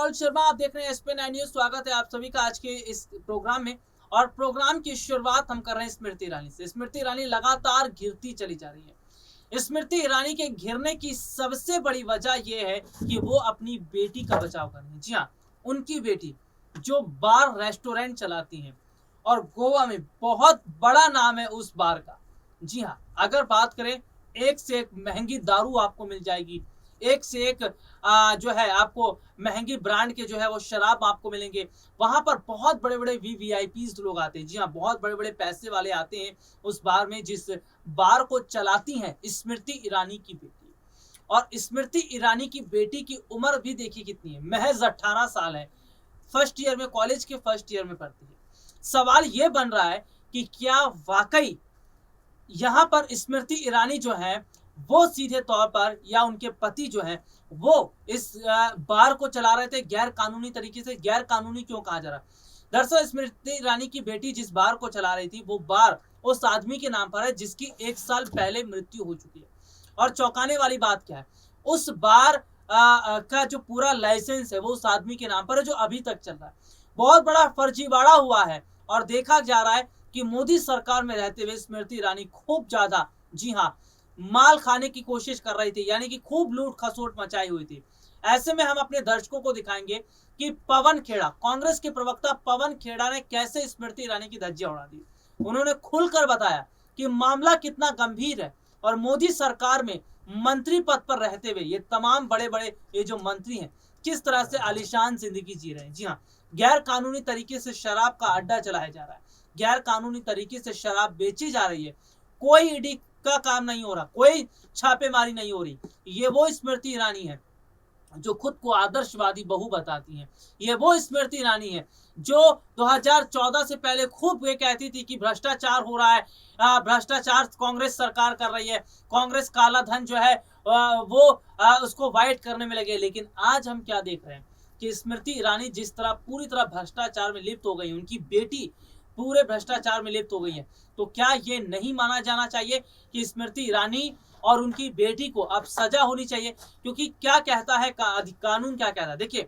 राहुल शर्मा, आप देख रहे हैं SP9 न्यूज। स्वागत है आप सभी का आज के इस प्रोग्राम में। और प्रोग्राम की शुरुआत हम कर रहे हैं स्मृति ईरानी से। स्मृति ईरानी लगातार गिरती चली जा रही है। स्मृति ईरानी के गिरने की सबसे बड़ी वजह यह है कि वो अपनी बेटी का बचाव कर रही है। जी हाँ, उनकी बेटी जो बार रेस्टोरेंट चलाती हैं और गोवा में बहुत बड़ा नाम है उस बार का। जी हाँ, अगर बात करें, एक से एक महंगी दारू आपको मिल जाएगी, एक से एक जो है आपको महंगी ब्रांड के जो है वो शराब आपको मिलेंगे। वहां पर बहुत बड़े बड़े वीवीआईपीज लोग आते हैं। जी हाँ, बहुत बड़े बड़े पैसे वाले आते हैं उस बार में, जिस बार को चलाती हैं स्मृति ईरानी की बेटी। और स्मृति ईरानी की बेटी की उम्र भी देखिए कितनी है, महज 18 साल है। फर्स्ट ईयर में, कॉलेज के फर्स्ट ईयर में पढ़ती है। सवाल यह बन रहा है कि क्या वाकई यहाँ पर स्मृति ईरानी जो है वो सीधे तौर पर, या उनके पति जो है वो इस बार को चला रहे थे गैर कानूनी तरीके से। गैर कानूनी क्यों कहा जा रहा है? दरअसल स्मृति ईरानी की बेटी जिस बार को चला रही थी वो बार उस आदमी के नाम पर है जिसकी 1 साल पहले मृत्यु हो चुकी है। और चौंकाने वाली बात क्या है, उस बार का जो पूरा लाइसेंस है वो उस आदमी के नाम पर है जो अभी तक चल रहा है। बहुत बड़ा फर्जीवाड़ा हुआ है और देखा जा रहा है कि मोदी सरकार में रहते हुए स्मृति ईरानी खूब ज्यादा, जी हाँ, माल खाने की कोशिश कर रही थी, यानी कि खूब लूट खसोट मचाई हुई थी। ऐसे में हम अपने दर्शकों को दिखाएंगे कि पवन खेड़ा, कांग्रेस के प्रवक्ता पवन खेड़ा ने कैसे स्मृति ईरानी की धज्जियां उड़ा दी। उन्होंने खुलकर बताया कि मामला कितना गंभीर है और मोदी सरकार में मंत्री पद पर रहते हुए ये तमाम बड़े बड़े ये जो मंत्री हैं किस तरह से आलीशान जिंदगी जी रहे हैं। जी हाँ, गैर कानूनी तरीके से शराब का अड्डा चलाया जा रहा है, गैर कानूनी तरीके से शराब बेची जा रही है। कोई ईडी का काम नहीं हो रहा, कोई छापेमारी नहीं हो रही। ये वो स्मृति ईरानी है जो खुद को आदर्शवादी बहू बताती हैं। ये वो स्मृति ईरानी है जो 2014 से पहले खूब ये कहती थी कि भ्रष्टाचार हो रहा है, भ्रष्टाचार कांग्रेस सरकार कर रही है, कांग्रेस काला धन जो है वो उसको वाइट करने में लगे। लेकिन आज हम क्या देख रहे हैं कि स्मृति ईरानी जिस तरह पूरी तरह भ्रष्टाचार में लिप्त हो गई, उनकी बेटी पूरे भ्रष्टाचार में लिप्त हो गई है। तो क्या ये नहीं माना जाना चाहिए कि स्मृति ईरानी और उनकी बेटी को अब सजा होनी चाहिए? क्योंकि क्या कहता है कानून, क्या कहता है, देखिए,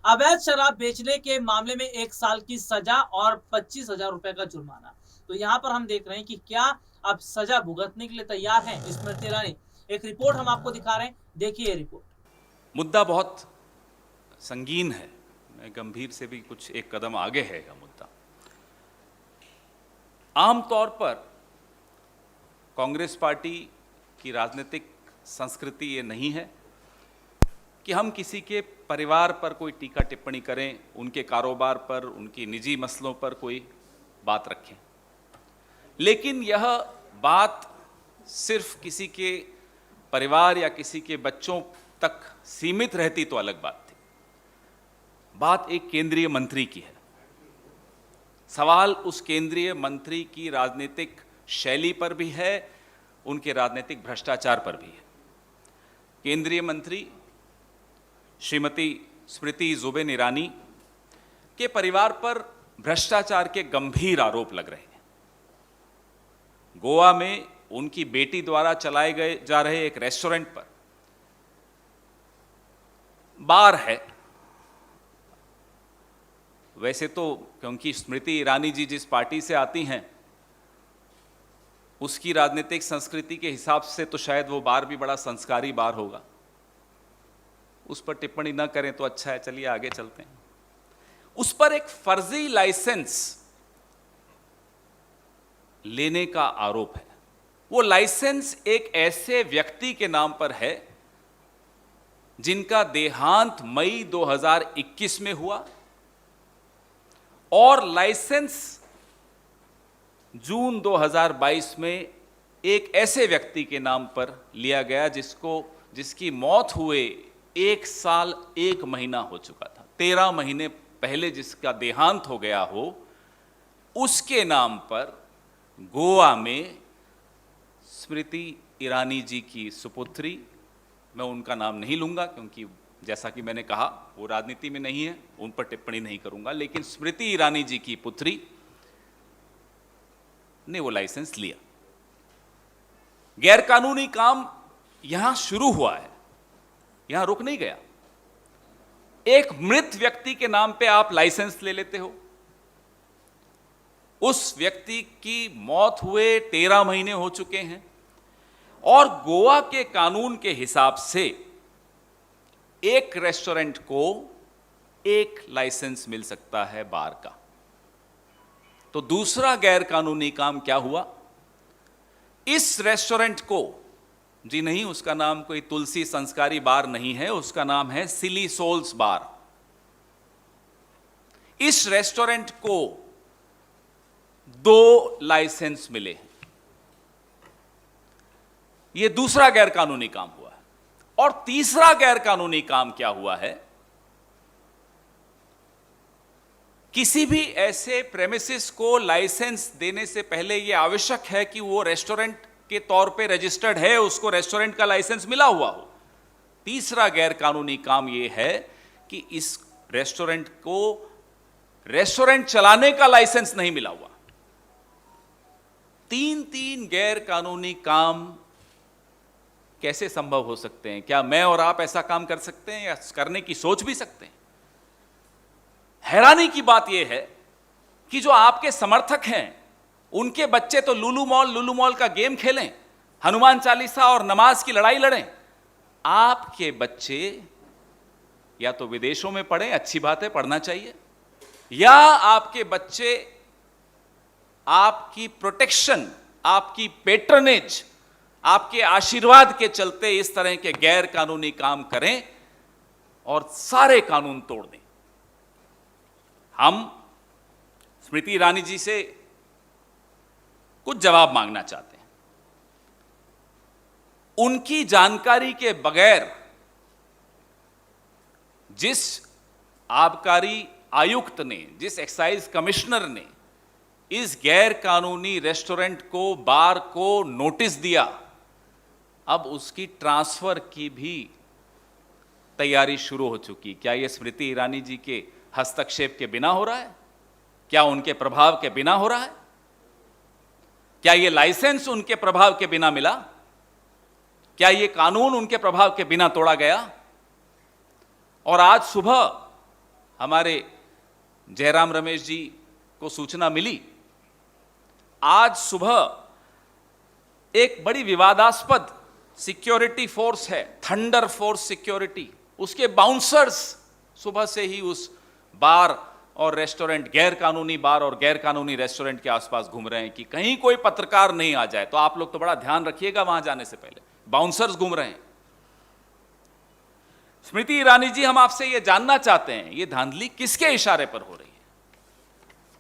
अवैध शराब बेचने के मामले में 1 साल की सजा और 25,000 रुपए का जुर्माना। तो यहाँ पर हम देख रहे हैं कि क्या अब सजा भुगतने के लिए तैयार है स्मृति ईरानी। एक रिपोर्ट हम आपको दिखा रहे हैं, देखिए ये रिपोर्ट। मुद्दा बहुत संगीन है, गंभीर से भी कुछ एक कदम आगे है यह मुद्दा। आमतौर पर कांग्रेस पार्टी की राजनीतिक संस्कृति ये नहीं है कि हम किसी के परिवार पर कोई टीका टिप्पणी करें, उनके कारोबार पर, उनकी निजी मसलों पर कोई बात रखें। लेकिन यह बात सिर्फ किसी के परिवार या किसी के बच्चों तक सीमित रहती तो अलग बात थी। बात एक केंद्रीय मंत्री की है। सवाल उस केंद्रीय मंत्री की राजनीतिक शैली पर भी है, उनके राजनीतिक भ्रष्टाचार पर भी है। केंद्रीय मंत्री श्रीमती स्मृति जुबिन ईरानी के परिवार पर भ्रष्टाचार के गंभीर आरोप लग रहे हैं। गोवा में उनकी बेटी द्वारा चलाए गए जा रहे एक रेस्टोरेंट पर बार है। वैसे तो क्योंकि स्मृति ईरानी जी जिस पार्टी से आती हैं उसकी राजनीतिक संस्कृति के हिसाब से तो शायद वो बार भी बड़ा संस्कारी बार होगा। उस पर टिप्पणी न करें तो अच्छा है, चलिए आगे चलते हैं। उस पर एक फर्जी लाइसेंस लेने का आरोप है। वो लाइसेंस एक ऐसे व्यक्ति के नाम पर है जिनका देहांत मई 2021 में हुआ और लाइसेंस जून 2022 में एक ऐसे व्यक्ति के नाम पर लिया गया जिसकी मौत हुए 1 साल 1 महीना हो चुका था। 13 महीने पहले जिसका देहांत हो गया हो, उसके नाम पर गोवा में स्मृति ईरानी जी की सुपुत्री, मैं उनका नाम नहीं लूंगा क्योंकि जैसा कि मैंने कहा वो राजनीति में नहीं है, उन पर टिप्पणी नहीं करूंगा, लेकिन स्मृति ईरानी जी की पुत्री ने वो लाइसेंस लिया। गैरकानूनी काम यहां शुरू हुआ है, यहां रुक नहीं गया। एक मृत व्यक्ति के नाम पे आप लाइसेंस ले लेते हो। उस व्यक्ति की मौत हुए 13 महीने हो चुके हैं और गोवा के कानून के हिसाब से एक रेस्टोरेंट को एक लाइसेंस मिल सकता है बार का। तो दूसरा गैर कानूनी काम क्या हुआ? इस रेस्टोरेंट को, जी नहीं, उसका नाम कोई तुलसी संस्कारी बार नहीं है, उसका नाम है सिली सोल्स बार। इस रेस्टोरेंट को 2 लाइसेंस मिले हैं। यह दूसरा गैर कानूनी काम हुआ है। और तीसरा गैर कानूनी काम क्या हुआ है? किसी भी ऐसे प्रेमिसेस को लाइसेंस देने से पहले यह आवश्यक है कि वो रेस्टोरेंट के तौर पे रजिस्टर्ड है, उसको रेस्टोरेंट का लाइसेंस मिला हुआ हो। तीसरा गैर कानूनी काम यह है कि इस रेस्टोरेंट को रेस्टोरेंट चलाने का लाइसेंस नहीं मिला हुआ। 3 गैर कानूनी काम कैसे संभव हो सकते हैं? क्या मैं और आप ऐसा काम कर सकते हैं या करने की सोच भी सकते हैं? हैरानी की बात यह है कि जो आपके समर्थक हैं, उनके बच्चे तो लुलु मॉल का गेम खेलें, हनुमान चालीसा और नमाज की लड़ाई लड़ें। आपके बच्चे या तो विदेशों में पढ़ें, अच्छी बात है, पढ़ना चाहिए, या आपके बच्चे आपकी प्रोटेक्शन, आपकी पेट्रनेज, आपके आशीर्वाद के चलते इस तरह के गैर कानूनी काम करें और सारे कानून तोड़ दें। हम स्मृति ईरानी जी से कुछ जवाब मांगना चाहते हैं। उनकी जानकारी के बगैर जिस आबकारी आयुक्त ने, जिस एक्साइज कमिश्नर ने इस गैर कानूनी रेस्टोरेंट को, बार को नोटिस दिया, अब उसकी ट्रांसफर की भी तैयारी शुरू हो चुकी। क्या यह स्मृति ईरानी जी के हस्तक्षेप के बिना हो रहा है? क्या उनके प्रभाव के बिना हो रहा है? क्या यह लाइसेंस उनके प्रभाव के बिना मिला? क्या यह कानून उनके प्रभाव के बिना तोड़ा गया? और आज सुबह हमारे जयराम रमेश जी को सूचना मिली, आज सुबह एक बड़ी विवादास्पद सिक्योरिटी फोर्स है, थंडर फोर्स सिक्योरिटी, उसके बाउंसर्स सुबह से ही उस बार और रेस्टोरेंट, गैर कानूनी बार और गैर कानूनी रेस्टोरेंट के आसपास घूम रहे हैं कि कहीं कोई पत्रकार नहीं आ जाए। तो आप लोग तो बड़ा ध्यान रखिएगा वहां जाने से पहले, बाउंसर्स घूम रहे हैं। स्मृति ईरानी जी, हम आपसे यह जानना चाहते हैं, यह धांधली किसके इशारे पर हो रही है?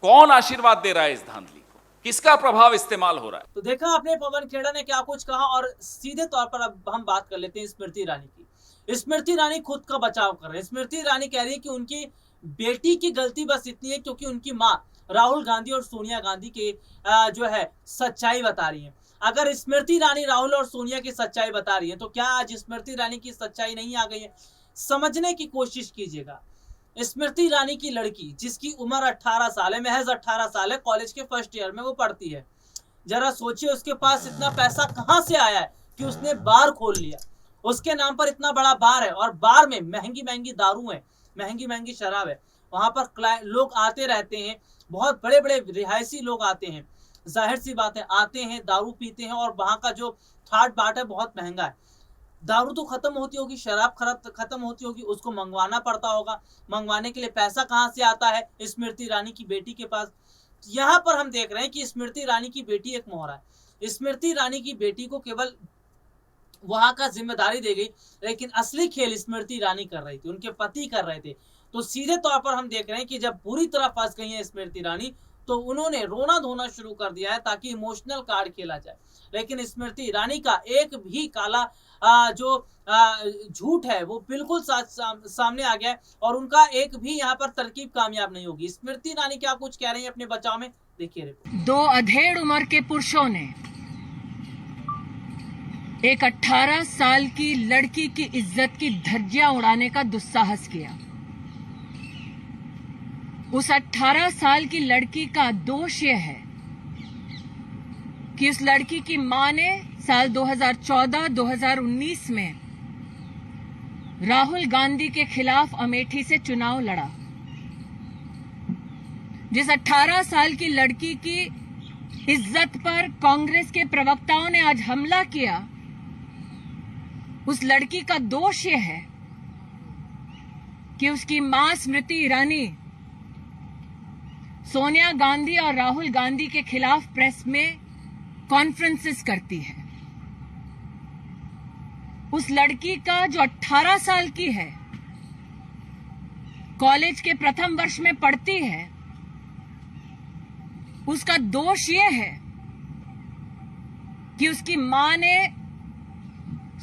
कौन आशीर्वाद दे रहा है इस धांधली को? किसका प्रभाव इस्तेमाल हो रहा है? तो देखा आपने पवन खेड़ा ने क्या कुछ कहा, और सीधे तौर पर अब हम बात कर लेते हैं स्मृति ईरानी की। स्मृति ईरानी खुद का बचाव कर रहे हैं। स्मृति ईरानी कह रही है कि उनकी बेटी की गलती बस इतनी है क्योंकि उनकी माँ राहुल गांधी और सोनिया गांधी के जो है सच्चाई बता रही है। अगर स्मृति ईरानी राहुल और सोनिया की सच्चाई बता रही है तो क्या आज स्मृति ईरानी की सच्चाई नहीं आ गई है? समझने की कोशिश कीजिएगा। स्मृति ईरानी की लड़की, जिसकी उम्र 18 साल है, महज 18 साल है, कॉलेज के फर्स्ट ईयर में वो पढ़ती है। जरा सोचिए उसके पास इतना पैसा कहां से आया है कि उसने बार खोल लिया। उसके नाम पर इतना बड़ा बार है और बार में महंगी महंगी दारू है, महंगी महंगी शराब है। वहां पर लोग आते रहते हैं, बहुत बड़े बड़े रिहायशी लोग आते हैं, जाहिर सी बात है, आते हैं, दारू पीते हैं, और वहां का जो थाट बाट है बहुत महंगा है। दारू तो खत्म होती होगी, शराब खत्म होती होगी, उसको मंगवाना पड़ता होगा। मंगवाने के लिए पैसा कहां से आता है? स्मृति ईरानी की बेटी के पास। यहां पर हम देख रहे हैं कि स्मृति ईरानी की बेटी एक मोहरा है। स्मृति ईरानी की बेटी को केवल वहां का जिम्मेदारी दी गई, लेकिन असली खेल स्मृति ईरानी कर रही थी, उनके पति कर रहे थे। तो सीधे तौर पर हम देख रहे हैं कि जब पूरी तरह फंस गई है स्मृति ईरानी, तो उन्होंने रोना धोना शुरू कर दिया है ताकि इमोशनल कार्ड खेला जाए। लेकिन स्मृति ईरानी का एक भी काला जो झूठ है वो बिल्कुल सामने आ गया है, और उनका एक भी यहाँ पर तरकीब कामयाब नहीं होगी। स्मृति ईरानी क्या कुछ कह रही है अपने बचाव में, देखिए। 2 अधेड़ उम्र के पुरुषों ने एक 18 साल की लड़की की इज्जत की धज्जियां उड़ाने का दुस्साहस किया। उस 18 साल की लड़की का दोष यह है कि उस लड़की की मां ने साल 2014-2019 में राहुल गांधी के खिलाफ अमेठी से चुनाव लड़ा, जिस 18 साल की लड़की की इज्जत पर कांग्रेस के प्रवक्ताओं ने आज हमला किया, उस लड़की का दोष यह है कि उसकी मां स्मृति ईरानी सोनिया गांधी और राहुल गांधी के खिलाफ प्रेस में कॉन्फ्रेंसेस करती है। उस लड़की का जो 18 साल की है, कॉलेज के प्रथम वर्ष में पढ़ती है, उसका दोष यह है कि उसकी मां ने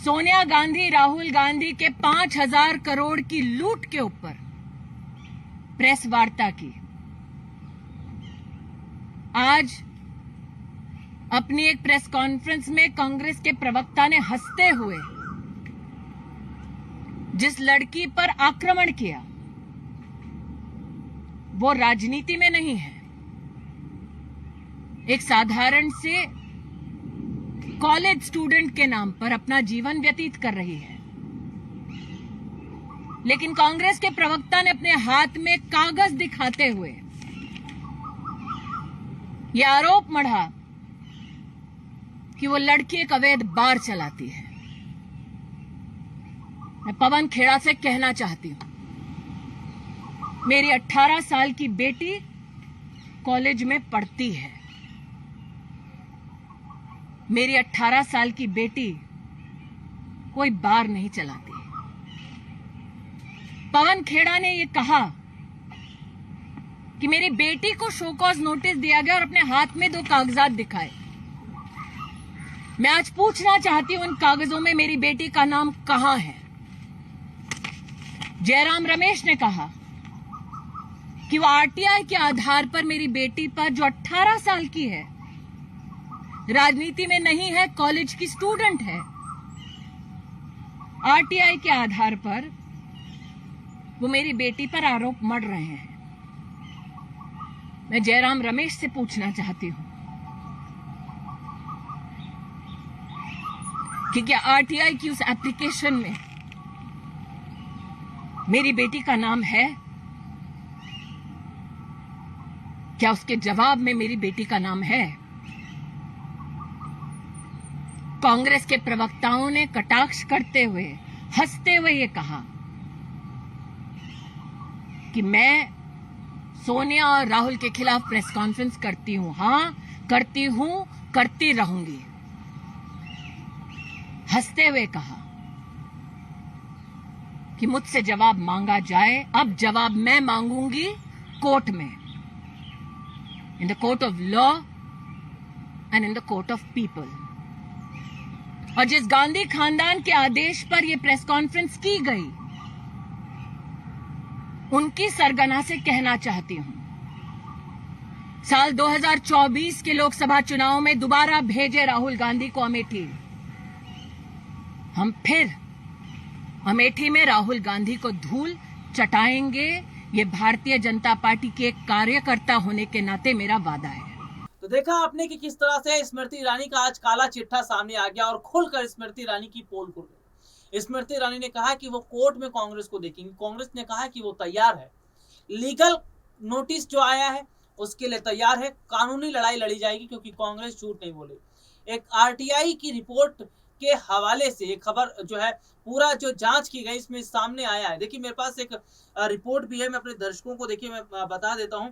सोनिया गांधी राहुल गांधी के 5,000 करोड़ की लूट के ऊपर प्रेस वार्ता की। आज अपनी एक प्रेस कॉन्फ्रेंस में कांग्रेस के प्रवक्ता ने हंसते हुए जिस लड़की पर आक्रमण किया, वो राजनीति में नहीं है, एक साधारण से कॉलेज स्टूडेंट के नाम पर अपना जीवन व्यतीत कर रही है। लेकिन कांग्रेस के प्रवक्ता ने अपने हाथ में कागज दिखाते हुए यह आरोप मढ़ा कि वो लड़की एक अवैध बार चलाती है। मैं पवन खेड़ा से कहना चाहती हूं, मेरी 18 साल की बेटी कॉलेज में पढ़ती है। मेरी 18 साल की बेटी कोई बार नहीं चलाती। पवन खेड़ा ने यह कहा कि मेरी बेटी को शो कॉज नोटिस दिया गया और अपने हाथ में 2 कागजात दिखाए। मैं आज पूछना चाहती हूं, उन कागजों में मेरी बेटी का नाम कहां है? जयराम रमेश ने कहा कि वो आरटीआई के आधार पर मेरी बेटी पर, जो 18 साल की है, राजनीति में नहीं है, कॉलेज की स्टूडेंट है, आरटीआई के आधार पर वो मेरी बेटी पर आरोप मढ़ रहे हैं। मैं जयराम रमेश से पूछना चाहती हूं कि क्या आरटीआई की उस एप्लीकेशन में मेरी बेटी का नाम है? क्या उसके जवाब में मेरी बेटी का नाम है? कांग्रेस के प्रवक्ताओं ने कटाक्ष करते हुए, हंसते हुए ये कहा कि मैं सोनिया और राहुल के खिलाफ प्रेस कॉन्फ्रेंस करती हूं। हां, करती हूं, करती रहूंगी। हंसते हुए कहा कि मुझसे जवाब मांगा जाए। अब जवाब मैं मांगूंगी कोर्ट में, in the court of law and in the court of people. और जिस गांधी खानदान के आदेश पर यह प्रेस कॉन्फ्रेंस की गई, उनकी सरगना से कहना चाहती हूं, साल 2024 के लोकसभा चुनाव में दोबारा भेजे राहुल गांधी को अमेठी। हम फिर अमेठी में राहुल गांधी को धूल चटाएंगे। ये भारतीय जनता पार्टी के एक कार्यकर्ता होने के नाते मेरा वादा है। तो देखा आपने कि किस तरह से स्मृति ईरानी का आज काला चिट्ठा सामने आ गया और खुलकर स्मृति ईरानी की पोल खुल गई। स्मृति ईरानी ने कहा कि वो कोर्ट में कांग्रेस को देखेंगी। कांग्रेस ने कहा कि वो तैयार है, लीगल नोटिस जो आया है उसके लिए तैयार है, कानूनी लड़ाई लड़ी जाएगी, क्योंकि कांग्रेस झूठ नहीं बोलेगी। एक आरटीआई की रिपोर्ट के हवाले से एक खबर जो है, पूरा जो जांच की गई इसमें सामने आया है। देखिए मेरे पास एक रिपोर्ट भी है, मैं अपने दर्शकों को देखिए मैं बता देता हूं।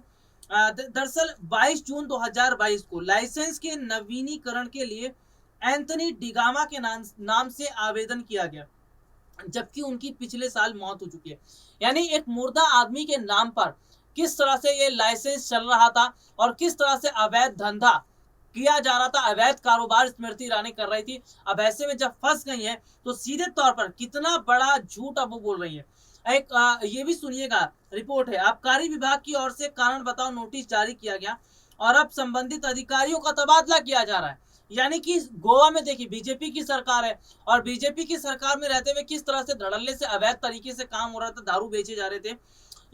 दरअसल 22 जून 2022 को लाइसेंस के नवीनीकरण के लिए एंथनी डिगामा के नाम से आवेदन किया गया, जबकि उनकी पिछले साल मौत हो चुकी है। यानी एक मुर्दा आदमी के नाम पर किस तरह से ये लाइसेंस चल रहा था और किस तरह से अवैध धंधा किया जा रहा था, अवैध कारोबार स्मृति ईरानी कर रही थी। अब ऐसे में जब फंस गई है तो सीधे तौर पर कितना बड़ा झूठ अब वो बोल रही है। एक ये भी सुनिएगा, रिपोर्ट है, आबकारी विभाग की ओर से कारण बताओ नोटिस जारी किया गया और अब संबंधित अधिकारियों का तबादला किया जा रहा है। यानी कि गोवा में देखिए बीजेपी की सरकार है और बीजेपी की सरकार में रहते हुए किस तरह से धड़ल्ले से अवैध तरीके से काम हो रहा था, दारू बेचे जा रहे थे।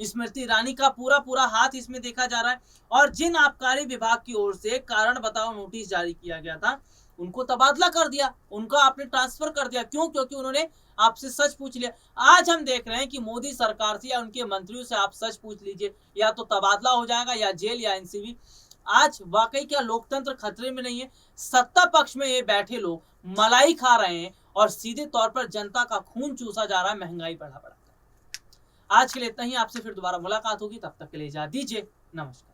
स्मृति ईरानी का पूरा हाथ इसमें देखा जा रहा है। और जिन आबकारी विभाग की ओर से कारण बताओ नोटिस जारी किया गया था, उनको तबादला कर दिया, उनका आपने ट्रांसफर कर दिया। क्यों? क्योंकि उन्होंने आपसे सच पूछ लिया। आज हम देख रहे हैं कि मोदी सरकार से या उनके मंत्रियों से आप सच पूछ लीजिए, या तो तबादला हो जाएगा या जेल या एनसीबी। आज वाकई क्या लोकतंत्र खतरे में नहीं है? सत्ता पक्ष में ये बैठे लोग मलाई खा रहे हैं और सीधे तौर पर जनता का खून चूसा जा रहा है, महंगाई बढ़ा बढ़ा। आज के लिए इतना ही, आपसे फिर दोबारा मुलाकात होगी, तब तक के लिए इजाजत दीजिए, नमस्कार।